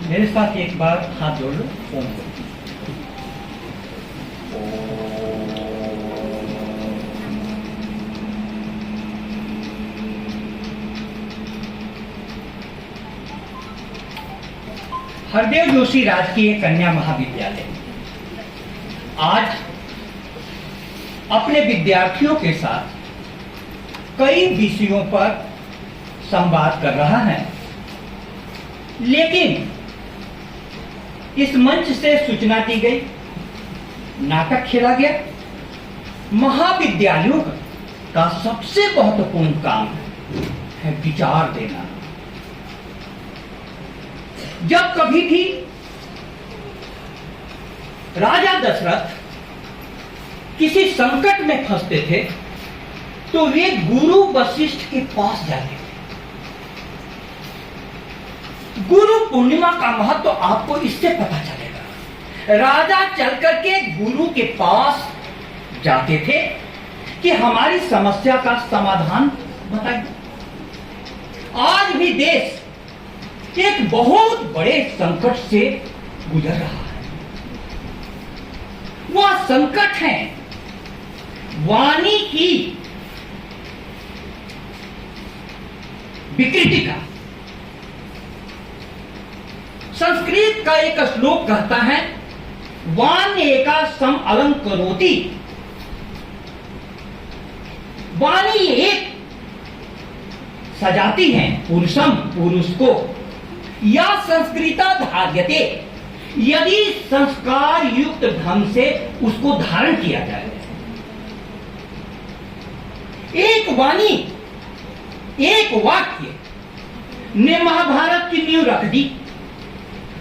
मेरे साथ एक बार हाथ जोड़ लो, ओम बोलो। हरदेव जोशी राजकीय कन्या महाविद्यालय आज अपने विद्यार्थियों के साथ कई विषयों पर संवाद कर रहा है, लेकिन इस मंच से सूचना दी गई, नाटक खेला गया। महाविद्यालयों का सबसे महत्वपूर्ण काम है विचार देना। जब कभी भी राजा दशरथ किसी संकट में फंसते थे तो वे गुरु वशिष्ठ के पास जाते थे। गुरु पूर्णिमा का महत्व तो आपको इससे पता चलेगा। राजा चल करके गुरु के पास जाते थे कि हमारी समस्या का समाधान बताइए। आज भी देश एक बहुत बड़े संकट से गुजर रहा है। वह संकट है वाणी की विकृति का। संस्कृत का एक श्लोक कहता है, वाणी एका सम अलंकरोति। वाणी एक सजाती है पुरुषम, पुरुष को, या संस्कृता धार्यते, यदि संस्कार युक्त ढंग से उसको धारण किया जाए। एक वाणी, एक वाक्य ने महाभारत की नींव रख दी।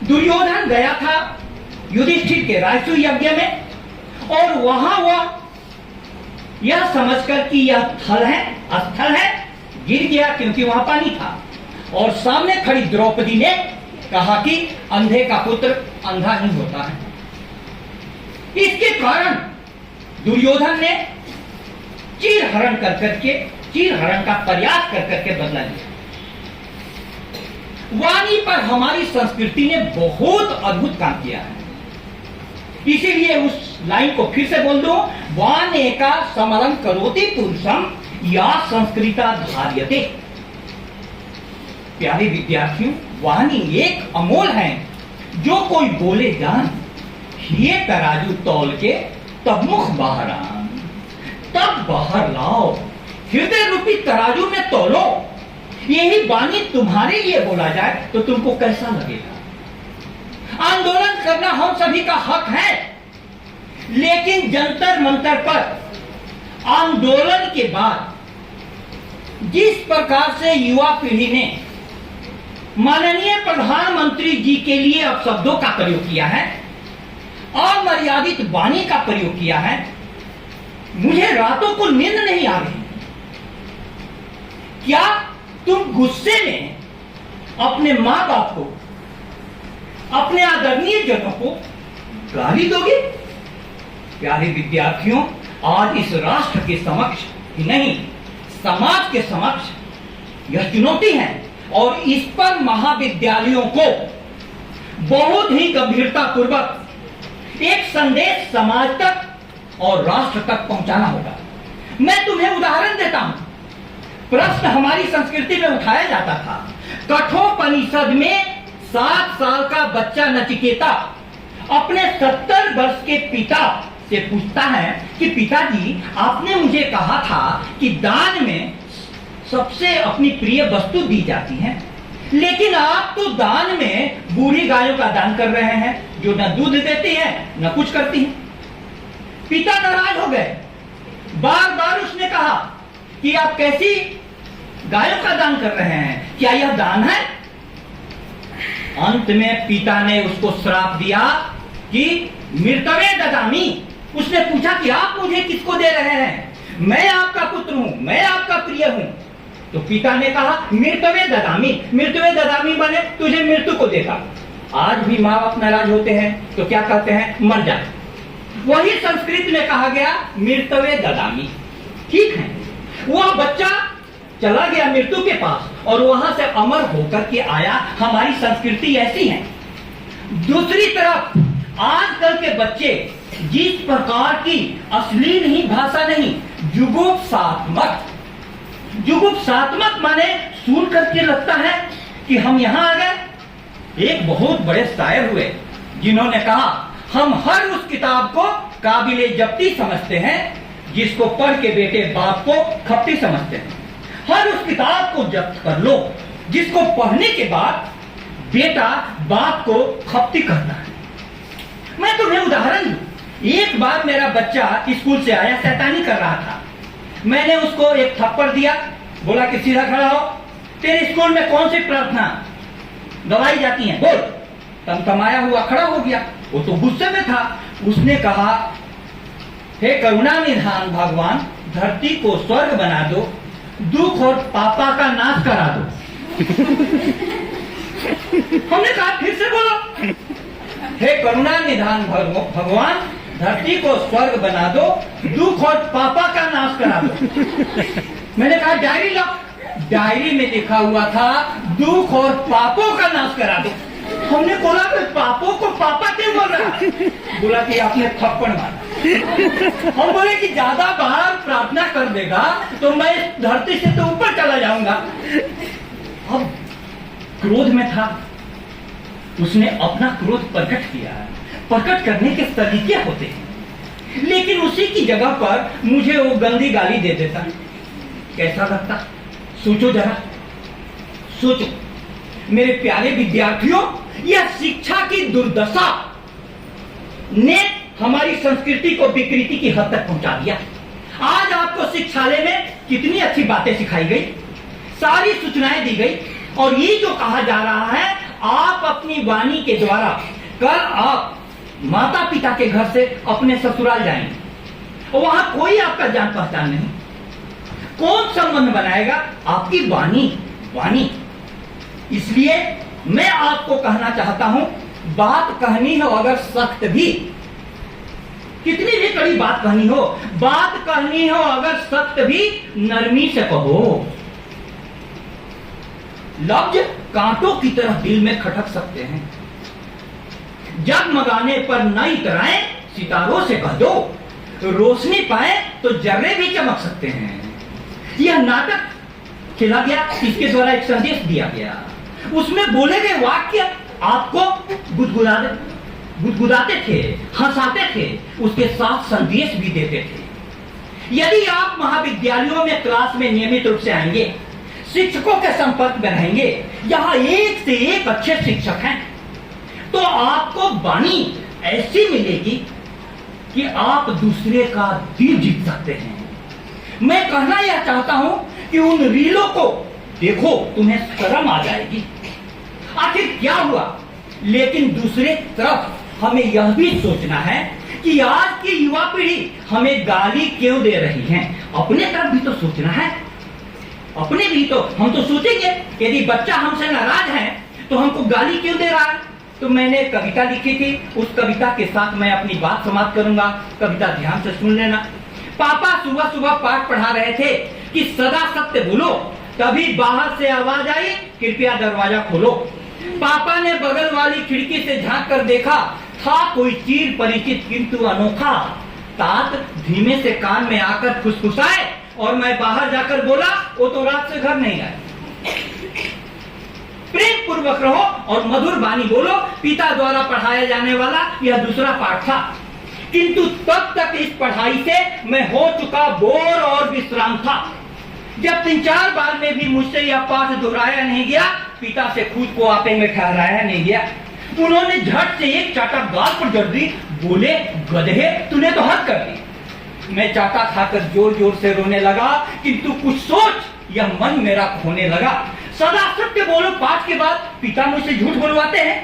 दुर्योधन गया था युधिष्ठिर के राजसूय यज्ञ में, और वहां वह यह समझकर कि यह स्थल है, गिर गया क्योंकि वहां पानी था। और सामने खड़ी द्रौपदी ने कहा कि अंधे का पुत्र अंधा ही होता है। इसके कारण दुर्योधन ने चीरहरण का प्रयास कर करके बदला लिया। वाणी पर हमारी संस्कृति ने बहुत अद्भुत काम किया है। इसीलिए उस लाइन को फिर से बोल दो, वाण एका समलं करोति पुरुषम या संस्कृता धार्यते। प्यारे विद्यार्थियों, वाणी एक अमोल है, जो कोई बोले जान, ये तराजू तौल के तब मुख बाहर आन, तब बाहर लाओ, हृदय रूपी तराजू में तौलो। यही वाणी तुम्हारे लिए बोला जाए तो तुमको कैसा लगेगा? आंदोलन करना हम सभी का हक है, लेकिन जंतर मंतर पर आंदोलन के बाद जिस प्रकार से युवा पीढ़ी ने माननीय प्रधानमंत्री जी के लिए अपशब्दों का प्रयोग किया है, अमर्यादित वाणी का प्रयोग किया है, मुझे रातों को नींद नहीं आ रही। क्या तुम गुस्से में अपने मां बाप को, अपने आदरणीय जनों को गाली दोगे? प्यारे विद्यार्थियों, आज इस राष्ट्र के समक्ष ही नहीं, समाज के समक्ष यह चुनौती है, और इस पर महाविद्यालयों को बहुत ही गंभीरता पूर्वक एक संदेश समाज तक और राष्ट्र तक पहुंचाना होगा। मैं तुम्हें उदाहरण देता हूं। प्रश्न हमारी संस्कृति में उठाया जाता था। कठोपनिषद में 7 साल का बच्चा नचिकेता अपने 70 वर्ष के पिता से पूछता है कि पिताजी, आपने मुझे कहा था कि दान में सबसे अपनी प्रिय वस्तु दी जाती है, लेकिन आप तो दान में बूढ़ी गायों का दान कर रहे हैं, जो न दूध देती है न कुछ करती है। पिता नाराज हो गए। बार बार उसने कहा कि आप कैसी गायों का दान कर रहे हैं, क्या यह दान है? अंत में पिता ने उसको श्राप दिया कि मृतवे ददामी। उसने पूछा कि आप मुझे किसको दे रहे हैं? मैं आपका पुत्र हूं, मैं आपका प्रिय हूं। तो पिता ने कहा मृतवे ददामी। मृतवे ददामी बने तुझे मृत्यु को देगा। आज भी माँ बाप नाराज होते हैं तो क्या कहते हैं? मर जा। वही संस्कृत में कहा गया मृतवे ददामी। ठीक है, वह बच्चा चला गया मृत्यु के पास और वहां से अमर होकर के आया। हमारी संस्कृति ऐसी है दूसरी तरफ आजकल के बच्चे जिस प्रकार की अश्लील ही भाषा नहीं, जुगुप्सात्मक माने सुन करके लगता है कि हम यहां आ गए। एक बहुत बड़े शायर हुए जिन्होंने कहा, हम हर उस किताब को काबिले जब्ती समझते हैं जिसको पढ़ के बेटे बाप को खपटी समझते हैं। हर उस किताब को जब्त कर लो जिसको पढ़ने के बाद बेटा बाप को खपटी कहता है। मैं तुम्हें उदाहरण दूं, एक बार मेरा बच्चा स्कूल से आया, शैतानी कर रहा था। मैंने उसको एक थप्पड़ दिया, बोला कि सीधा खड़ा हो, तेरे स्कूल में कौन सी प्रार्थना गवाई जाती है, बोल। तमतमाया हुआ खड़ा हो गया। वो तो गुस्से में था। उसने कहा, हे करुणा निधान भगवान, धरती को स्वर्ग बना दो, दुख और पापा का नाश करा दो। हमने कहा, फिर से बोलो। हे करुणा निधान भगवान, धरती को स्वर्ग बना दो, दुख और पापा का नाश करा दो। मैंने कहा, डायरी लो। डायरी में लिखा हुआ था, दुख और पापों का नाश करा दो। हमने बोला कि पापों को पापा क्यों बोल रहा है? बोला कि आपने थप्पड़ मारा। हम बोले कि ज्यादा बार प्रार्थना कर देगा तो मैं धरती से तो ऊपर चला जाऊंगा। अब क्रोध में था, उसने अपना क्रोध प्रकट किया। प्रकट करने के तरीके होते हैं, लेकिन उसी की जगह पर मुझे वो गंदी गाली दे देता, कैसा लगता? सोचो जरा, सोचो मेरे प्यारे विद्यार्थियों, यह शिक्षा की दुर्दशा ने हमारी संस्कृति को विकृति की हद तक पहुंचा दिया। आज आपको शिक्षालय में कितनी अच्छी बातें सिखाई गई, सारी सूचनाएं दी गई, और ये जो कहा जा रहा है, आप अपनी वाणी के द्वारा कल आप माता पिता के घर से अपने ससुराल जाएंगे और वहां कोई आपका जान पहचान नहीं। कौन संबंध बनाएगा? आपकी वाणी। इसलिए मैं आपको कहना चाहता हूं, बात कहनी हो अगर सख्त भी, कितनी भी कड़ी बात कहनी हो, बात कहनी हो अगर सख्त भी, नरमी से कहो। लफ्ज कांटों की तरह दिल में खटक सकते हैं। जगमगाने पर न इतराएं, सितारों से कह दो, रोशनी पाए तो जर्रे भी चमक सकते हैं। यह नाटक खेला गया, इसके द्वारा एक संदेश दिया गया। उसमें बोले गए वाक्य आपको गुदगुदाते थे, हंसाते थे, उसके साथ संदेश भी देते थे। यदि आप महाविद्यालयों में क्लास में नियमित रूप से आएंगे, शिक्षकों के संपर्क में रहेंगे, यहाँ एक से एक अच्छे शिक्षक हैं, तो आपको वाणी ऐसी मिलेगी कि आप दूसरे का दिल जीत सकते हैं। मैं कहना यह चाहता हूं कि उन रीलों को देखो, तुम्हें शर्म आ जाएगी। आखिर क्या हुआ? लेकिन दूसरे तरफ हमें यह भी सोचना है कि आज की युवा पीढ़ी हमें गाली क्यों दे रही है। अपने तरफ भी तो सोचना है, अपने भी तो हम तो सोचेंगे, यदि बच्चा हमसे नाराज है तो हमको गाली क्यों दे रहा है। तो मैंने कविता लिखी थी, उस कविता के साथ मैं अपनी बात समाप्त करूंगा। कविता ध्यान से सुन लेना। पापा सुबह सुबह पाठ पढ़ा रहे थे कि सदा सत्य बोलो, तभी बाहर से आवाज आई, कृपया दरवाजा खोलो। पापा ने बगल वाली खिड़की से झांक कर देखा, था कोई चीर परिचित किंतु अनोखा। तात धीमे से कान में आकर फुसफुसाए और मैं बाहर जाकर बोला, वो तो रात से घर नहीं आए। प्रेम पूर्वक रहो और मधुर वाणी बोलो, पिता द्वारा पढ़ाया जाने वाला यह दूसरा पाठ था। किंतु तब तक इस पढ़ाई से मैं हो चुका बोर और विश्राम था। जब 3-4 बार में भी मुझसे यह पाठ दोहराया नहीं गया, पिता से खुद को आपे में ठहराया नहीं गया। उन्होंने झट से एक चाटा गाल पर जड़ दी, बोले, गधे तूने तो हद कर दी। मैं चाटा खाकर जोर जोर से रोने लगा, किंतु कुछ सोच, यह मन मेरा खोने लगा। सदा सत्य बोलो पाठ के बाद पिता मुझसे झूठ बोलवाते हैं।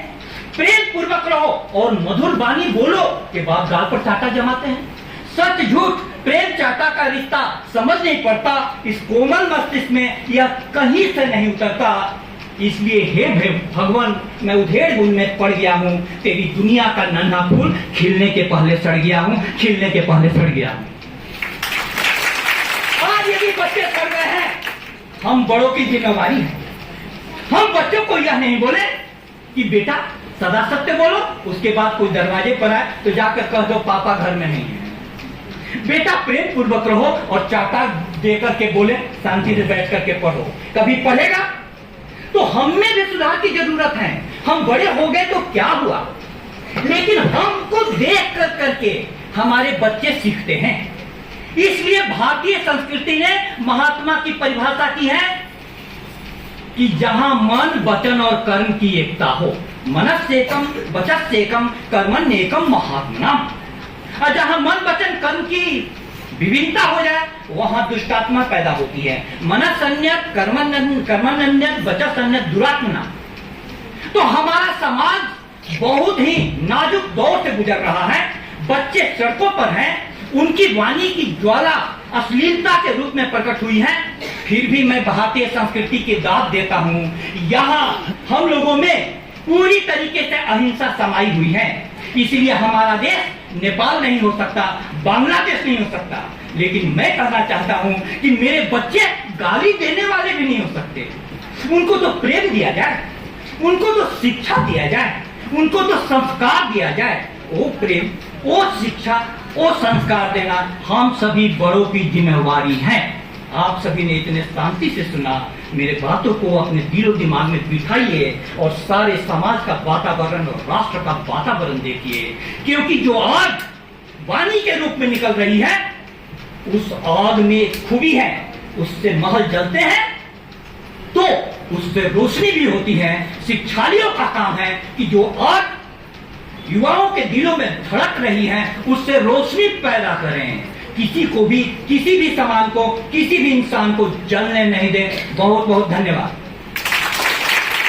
प्रेम पूर्वक रहो और मधुर वाणी बोलो के बाद गाल पर चाटा जमाते हैं। सच झूठ प्रेम चाटा का रिश्ता समझ नहीं पड़ता, इस कोमल मस्तिष्क में यह कहीं से नहीं उतरता। इसलिए हे भगवान, मैं उधेड़ बुन में पड़ गया हूँ, तेरी दुनिया का नन्हा फूल खिलने के पहले सड़ गया हूँ, खिलने के पहले सड़ गया हूँ। आज यदि बच्चे सड़ गए हैं, हम बड़ों की जिम्मेवारी है। हम बच्चों को यह नहीं बोले कि बेटा सदा सत्य बोलो, उसके बाद कोई दरवाजे पर आए तो जाकर कह दो पापा घर में नहीं है। बेटा प्रेम पूर्वक रहो और चाटा देकर के बोले शांति से बैठ करके पढ़ो। कभी पढ़ेगा? तो हम में भी सुधार की जरूरत है। हम बड़े हो गए तो क्या हुआ, लेकिन हमको देख कर करके हमारे बच्चे सीखते हैं। इसलिए भारतीय संस्कृति ने महात्मा की परिभाषा की है कि जहां मन वचन और कर्म की एकता हो, मनस्सेकम वचस्सेकम कर्मण्येकम महात्मनाम। और जहां मन वचन कर्म की विभिन्नता हो जाए वहां दुष्टात्मा पैदा होती है। मनसन्यत कर्मण्यत वचसन्यत दुरात्मना। तो हमारा समाज बहुत ही नाजुक दौर से गुजर रहा है। बच्चे सड़कों पर हैं, उनकी वाणी की ज्वाला अश्लीलता के रूप में प्रकट हुई है। फिर भी मैं भारतीय संस्कृति की दाद देता हूं। यहाँ हम लोगों में पूरी तरीके से अहिंसा समाई हुई है। इसलिए हमारा देश नेपाल नहीं हो सकता, बांग्लादेश नहीं हो सकता, लेकिन मैं कहना चाहता हूं कि मेरे बच्चे गाली देने वाले भी नहीं हो सकते। उनको तो प्रेम दिया जाए, उनको तो शिक्षा दिया जाए, उनको तो संस्कार दिया जाए। वो प्रेम, वो शिक्षा, वो संस्कार देना हम सभी बड़ों की जिम्मेवारी है। आप सभी ने इतने शांति से सुना, मेरे बातों को अपने दिलो दिमाग में बिठाइए और सारे समाज का वातावरण और राष्ट्र का वातावरण देखिए, क्योंकि जो आग वाणी के रूप में निकल रही है उस आग में एक खूबी है। उससे महल जलते हैं तो उससे रोशनी भी होती है। शिक्षार्थियों का काम है कि जो आग युवाओं के दिलों में धड़क रही है उससे रोशनी पैदा करें। किसी को भी, किसी भी सामान को, किसी भी इंसान को जलने नहीं दें। बहुत बहुत धन्यवाद।